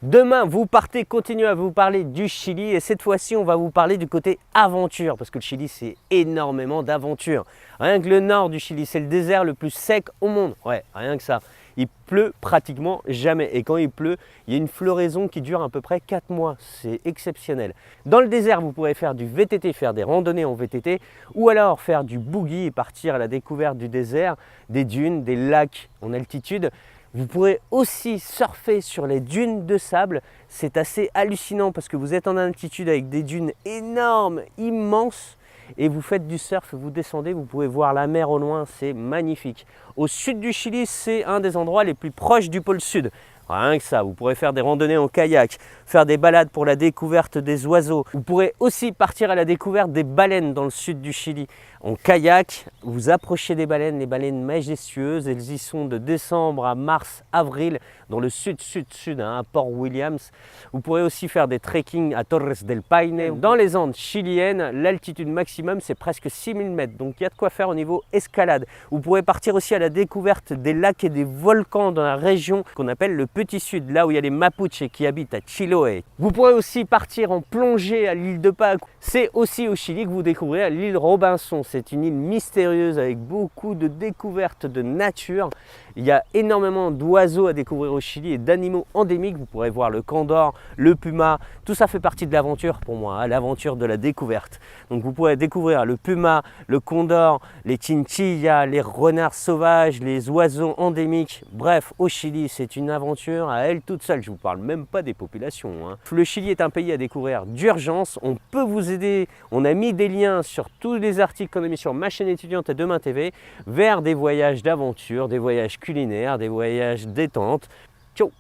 Demain, vous partez, continuez à vous parler du Chili et cette fois-ci, on va vous parler du côté aventure parce que le Chili, c'est énormément d'aventure. Rien que le nord du Chili, c'est le désert le plus sec au monde. Ouais, rien que ça. Il pleut pratiquement jamais et quand il pleut, il y a une floraison qui dure à peu près 4 mois. C'est exceptionnel. Dans le désert, vous pourrez faire du VTT, faire des randonnées en VTT ou alors faire du boogie et partir à la découverte du désert, des dunes, des lacs en altitude. Vous pourrez aussi surfer sur les dunes de sable. C'est assez hallucinant parce que vous êtes en altitude avec des dunes énormes, immenses. Et vous faites du surf, vous descendez, vous pouvez voir la mer au loin, c'est magnifique. Au sud du Chili, c'est un des endroits les plus proches du pôle sud. Rien que ça, vous pourrez faire des randonnées en kayak, faire des balades pour la découverte des oiseaux. Vous pourrez aussi partir à la découverte des baleines dans le sud du Chili. En kayak, vous approchez des baleines, les baleines majestueuses. Elles y sont de décembre à mars, avril, dans le sud-sud-sud, à Port Williams. Vous pourrez aussi faire des trekking à Torres del Paine. Dans les Andes chiliennes, l'altitude maximum, c'est presque 6000 mètres. Donc il y a de quoi faire au niveau escalade. Vous pourrez partir aussi à la découverte des lacs et des volcans dans la région qu'on appelle le Petit Sud, là où il y a les Mapuches qui habitent à Chiloé. Vous pourrez aussi partir en plongée à l'île de Pâques. C'est aussi au Chili que vous découvrirez l'île Robinson. C'est une île mystérieuse avec beaucoup de découvertes de nature. Il y a énormément d'oiseaux à découvrir au Chili et d'animaux endémiques. Vous pourrez voir le condor, le puma. Tout ça fait partie de l'aventure pour moi, hein, l'aventure de la découverte. Donc vous pourrez découvrir le puma, le condor, les chinchillas, les renards sauvages, les oiseaux endémiques. Bref, au Chili, c'est une aventure à elle toute seule. Je ne vous parle même pas des populations, hein. Le Chili est un pays à découvrir d'urgence. On peut vous aider. On a mis des liens sur tous les articles qu'on a mis sur ma chaîne étudiante et Demain TV vers des voyages d'aventure, des voyages culinaires, des voyages détente. Ciao!